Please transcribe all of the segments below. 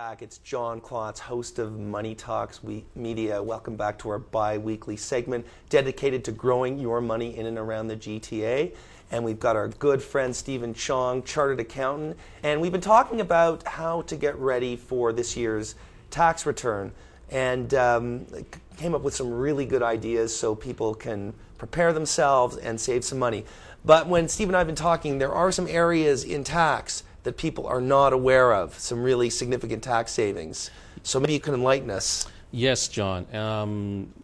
back. It's John Klotz, host of Money Talks Media. Welcome back to our bi-weekly segment dedicated to growing your money in and around the GTA. And we've got our good friend Stephen Chong, chartered accountant. And we've been talking about how to get ready for this year's tax return. And came up with some really good ideas so people can prepare themselves and save some money. But when Steve and I have been talking, there are some areas in tax that people are not aware of, some really significant tax savings. So maybe you can enlighten us. Yes, John.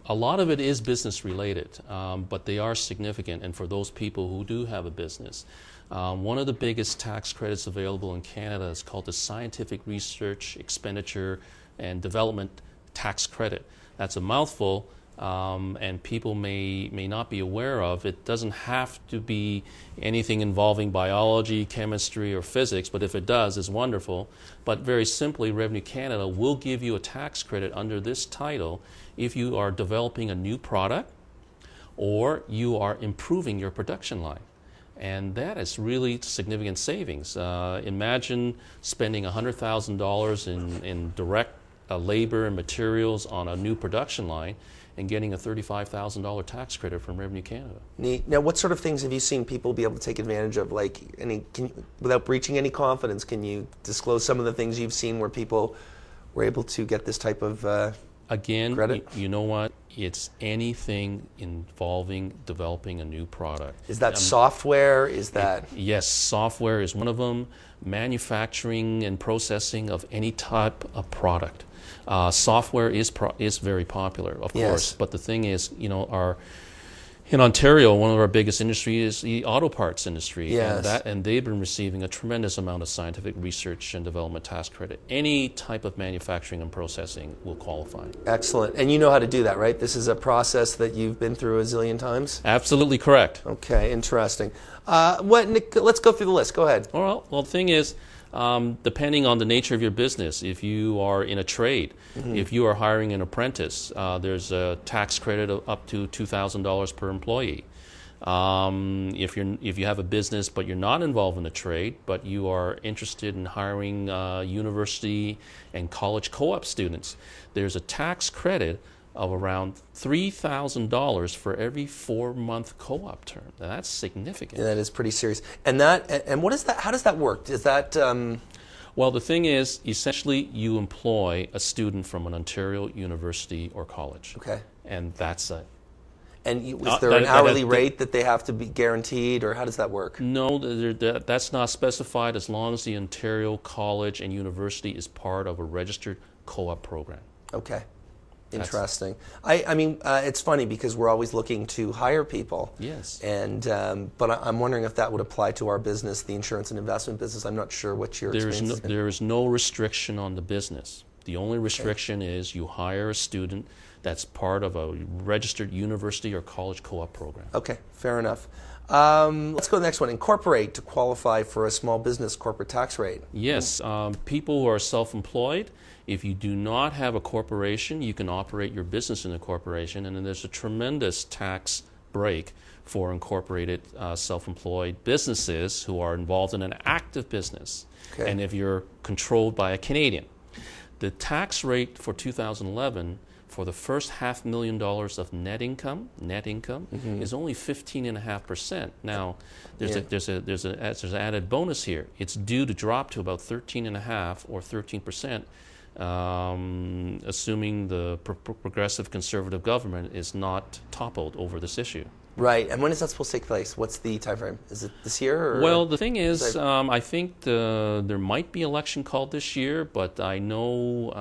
A lot of it is business related, but they are significant. And for those people who do have a business, one of the biggest tax credits available in Canada is called the Scientific Research Expenditure and Development Tax Credit. That's a mouthful. And people may not be aware of. It doesn't have to be anything involving biology, chemistry, or physics, but if it does, it's wonderful. But very simply, Revenue Canada will give you a tax credit under this title if you are developing a new product or you are improving your production line. And that is really significant savings. Imagine spending $100,000 in direct labor and materials on a new production line and getting a $35,000 tax credit from Revenue Canada. Neat. Now, what sort of things have you seen people be able to take advantage of? Like, without breaching any confidence, can you disclose some of the things you've seen where people were able to get this type of credit? You know what? It's anything involving developing a new product. Is that software? Is that? Yes, software is one of them. Manufacturing and processing of any type of product. Software is very popular, of course, but the thing is, in Ontario, one of our biggest industries is the auto parts industry, and they've been receiving a tremendous amount of scientific research and development tax credit. Any type of manufacturing and processing will qualify. Excellent. And you know how to do that, right? This is a process that you've been through a zillion times? Absolutely correct. Okay, interesting. Nick, let's go through the list. Go ahead. Well, the thing is, depending on the nature of your business, if you are in a trade, if you are hiring an apprentice, there's a tax credit of up to $2,000 per employee. If you have a business but you're not involved in a trade, but you are interested in hiring university and college co-op students, there's a tax credit of around $3,000 for every 4-month co-op term. Now, that's significant. Yeah, that is pretty serious. And what is that? How does that work? Is that? Well, the thing is, essentially, you employ a student from an Ontario university or college. Okay. And that's it. And is there an hourly rate that they have to be guaranteed, or how does that work? No, that's not specified as long as the Ontario college and university is part of a registered co-op program. Okay. Interesting. I mean, it's funny because we're always looking to hire people. Yes. And but I'm wondering if that would apply to our business, the insurance and investment business. I'm not sure what your experience is. There is no restriction on the business. The only restriction is you hire a student that's part of a registered university or college co-op program. Okay, fair enough. Let's go to the next one. Incorporate to qualify for a small business corporate tax rate. Yes. People who are self-employed, if you do not have a corporation, you can operate your business in a corporation, and then there's a tremendous tax break for incorporated self-employed businesses who are involved in an active business. Okay. And if you're controlled by a Canadian. The tax rate for 2011 for the first $500,000 of net income is only 15.5%. Now, there's an added bonus here. It's due to drop to about 13.5 or 13%. Assuming the progressive conservative government is not toppled over this issue. Right, and when is that supposed to take place? What's the time frame? Is it this year? Or well, the thing is, I think there might be an election called this year, but I know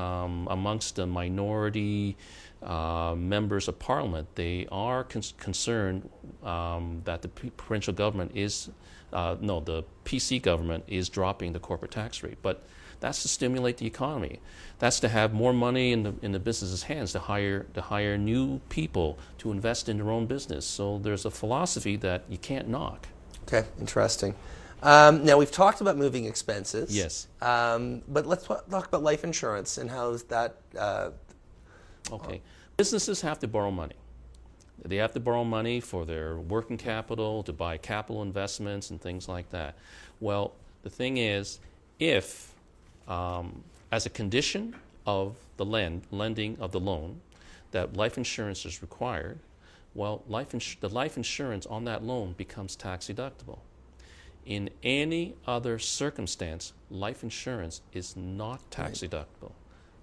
amongst the minority members of Parliament, they are concerned that the provincial government is, the PC government is dropping the corporate tax rate. But that's to stimulate the economy. That's to have more money in the business's hands, to hire new people to invest in their own business. So there's a philosophy that you can't knock. Okay, interesting. Now we've talked about moving expenses. Yes. But let's talk about life insurance and how is that. Okay. Businesses have to borrow money. They have to borrow money for their working capital, to buy capital investments and things like that. Well, the thing is, if as a condition of the lending of the loan, that life insurance is required, well, the life insurance on that loan becomes tax deductible. In any other circumstance, life insurance is not tax deductible.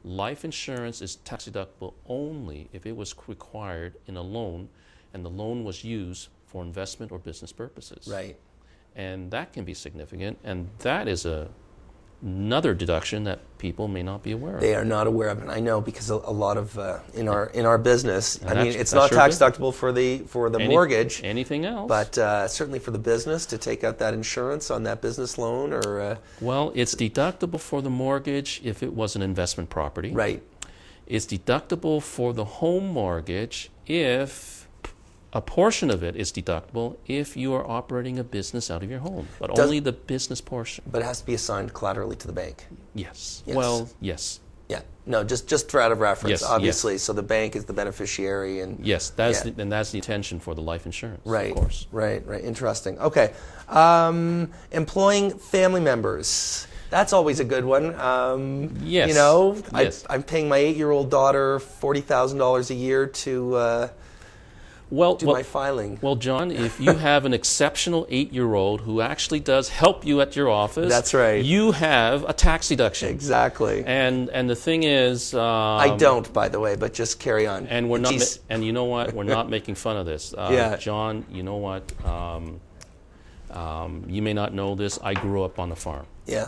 Life insurance is tax deductible only if it was required in a loan and the loan was used for investment or business purposes. Right. And that can be significant, and that is another deduction that people may not be aware of. They are not aware of it. I know, because a lot of in our business, I mean, it's not your tax deductible for the mortgage. Anything else? But certainly for the business to take out that insurance on that business loan, or well, it's deductible for the mortgage if it was an investment property. right. It's deductible for the home mortgage if a portion of it is deductible if you are operating a business out of your home, but only the business portion. But it has to be assigned collaterally to the bank. Yes. Yes. Well, yes. Yeah. No, just for out of reference, Yes, obviously. yes. So the bank is the beneficiary, and Yes, that's the intention for the life insurance, right, of course. right. Interesting. Okay. Employing family members. That's always a good one. Yes. You know, Yes. I'm paying my 8-year-old daughter $40,000 a year to do my filing. Well, John, if you have an exceptional 8-year-old who actually does help you at your office, That's right. you have a tax deduction. Exactly. And the thing is, I don't, by the way, but just carry on. and we're not. And you know what? We're not making fun of this. Yeah. John, you know what? You may not know this. I grew up on a farm. Yeah.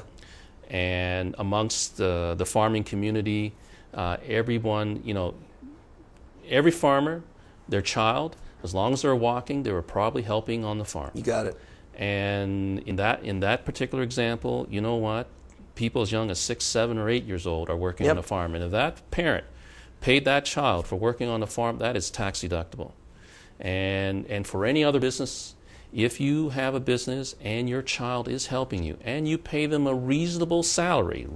And amongst the farming community, everyone, every farmer, their child, as long as they're walking, they were probably helping on the farm. You got it. And in that particular example, you know what? People as young as 6, 7, or 8 years old are working Yep. on a farm. And if that parent paid that child for working on the farm, that is tax deductible. And for any other business, if you have a business and your child is helping you and you pay them a reasonable salary,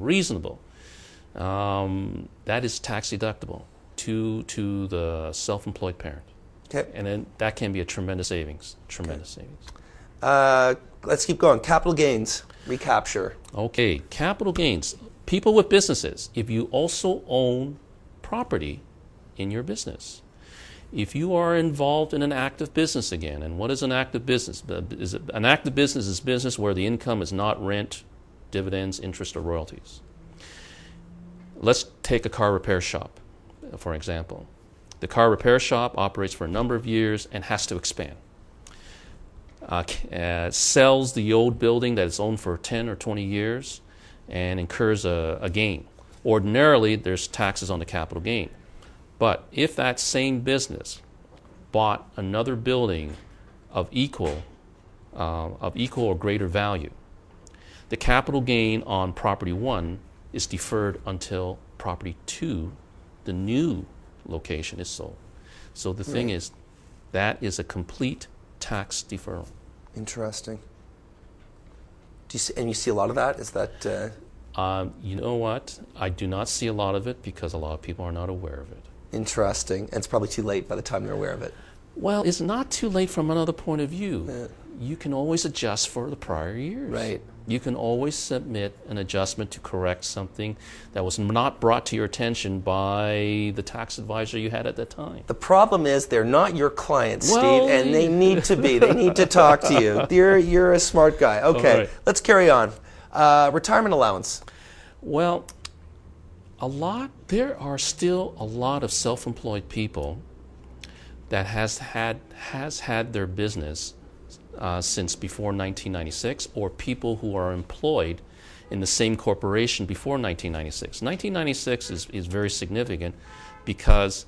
that is tax deductible to the self-employed parent. Okay. And then that can be a tremendous savings. Savings. Let's keep going. Capital gains, recapture. Okay, capital gains. People with businesses, if you also own property in your business. If you are involved in an active business again, and what is an active business? An active business is business where the income is not rent, dividends, interest, or royalties. Let's take a car repair shop, for example. The car repair shop operates for a number of years and has to expand. Sells the old building that it's owned for 10 or 20 years and incurs a gain. Ordinarily, there's taxes on the capital gain. But if that same business bought another building of equal or greater value, the capital gain on property 1 is deferred until property 2, the new location, is sold. So the thing is, that is a complete tax deferral. Interesting. And you see a lot of that? Is that... You know what? I do not see a lot of it because a lot of people are not aware of it. Interesting. And it's probably too late by the time they're aware of it. Well, it's not too late from another point of view. You can always adjust for the prior years. Right. You can always submit an adjustment to correct something that was not brought to your attention by the tax advisor you had at that time. The problem is they're not your clients, Well, Steve, and they need to be. They need to talk to you. You're a smart guy. Okay, right. Let's carry on. Retirement allowance. Well, there are still a lot of self-employed people that has had their business since before 1996, or people who are employed in the same corporation before 1996. 1996 is very significant because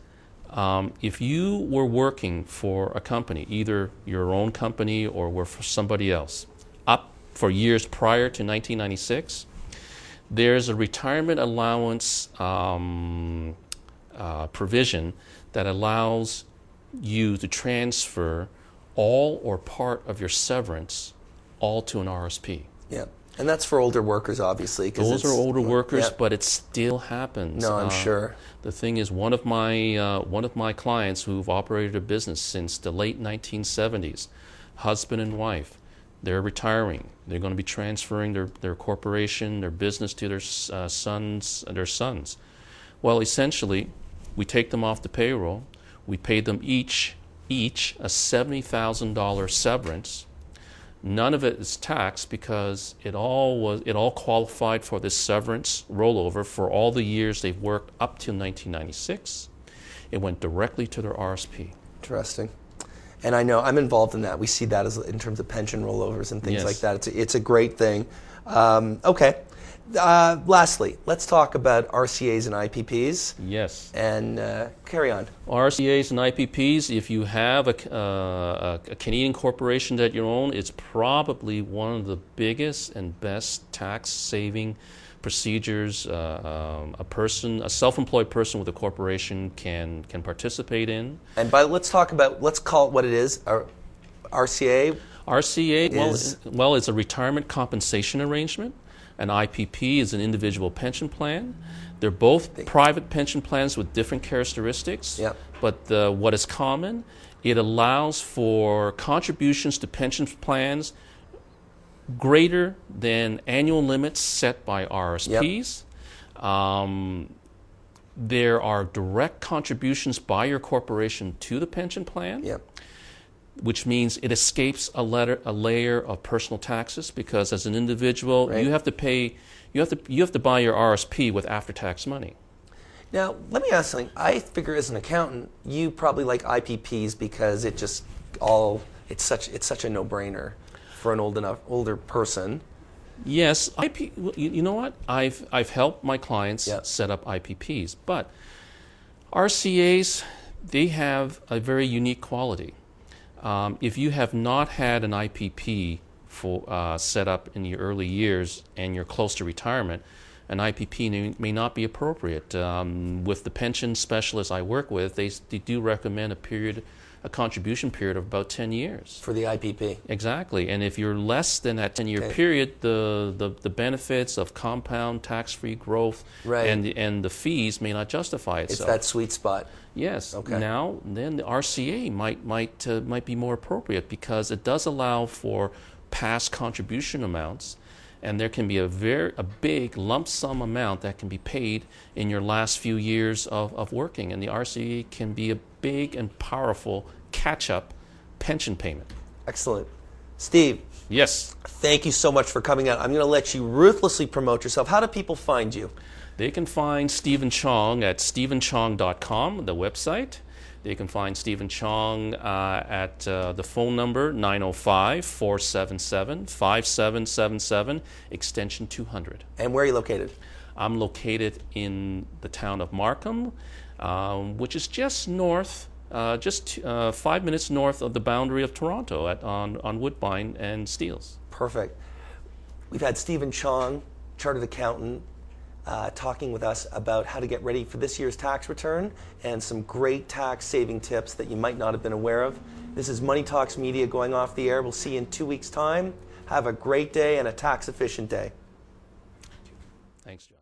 if you were working for a company, either your own company or were for somebody else, up for years prior to 1996, there's a retirement allowance provision that allows you to transfer all or part of your severance all to an RSP. Yeah, and that's for older workers, obviously. Those are older workers, yeah. but it still happens. No, I'm sure. The thing is, one of my clients who've operated a business since the late 1970s, husband and wife, They're retiring. They're going to be transferring their corporation, their business to their sons. Well, essentially, we take them off the payroll. We pay them each a $70,000 severance. None of it is taxed because it all qualified for this severance rollover for all the years they've worked up till 1996. It went directly to their RSP. Interesting. And I know I'm involved in that. We see that as in terms of pension rollovers and things like that. It's a great thing. Okay. Lastly, let's talk about RCAs and IPPs. Yes. And carry on. RCAs and IPPs, if you have a Canadian corporation that you own, it's probably one of the biggest and best tax-saving procedures a self-employed person with a corporation can participate in. And let's call it what it is. RCA. RCA, it's a retirement compensation arrangement. An IPP is an individual pension plan. They're both private pension plans with different characteristics. Yep. But what is common, it allows for contributions to pension plans greater than annual limits set by RSPs. Yep. There are direct contributions by your corporation to the pension plan. Yep. Which means it escapes a layer of personal taxes, because as an individual, you have to pay, you have to buy your RSP with after-tax money. Now, let me ask something. I figure as an accountant, you probably like IPPs because it's such a no-brainer for an older person. Yes, you know what? I've helped my clients set up IPPs, but RCAs, they have a very unique quality. If you have not had an IPP set up in your early years and you're close to retirement, an IPP may not be appropriate. With the pension specialists I work with, they do recommend a contribution period of about 10 years. For the IPP. Exactly. And if you're less than that 10-year period, the benefits of compound tax-free growth and the fees may not justify itself. It's that sweet spot. Yes. Okay. Now, then the RCA might be more appropriate, because it does allow for past contribution amounts, and there can be a big lump sum amount that can be paid in your last few years of working, and the RCA can be a big and powerful catch-up pension payment. Excellent. Steve. Yes. Thank you so much for coming out. I'm going to let you ruthlessly promote yourself. How do people find you? They can find Stephen Chong at stephenchong.com, the website. They can find Stephen Chong at the phone number 905-477-5777, extension 200. And where are you located? I'm located in the town of Markham, which is just north, 5 minutes north of the boundary of Toronto on Woodbine and Steeles. Perfect. We've had Stephen Chong, chartered accountant, talking with us about how to get ready for this year's tax return and some great tax saving tips that you might not have been aware of. This is Money Talks Media going off the air. We'll see you in 2 weeks' time. Have a great day and a tax efficient day. Thanks, Joe.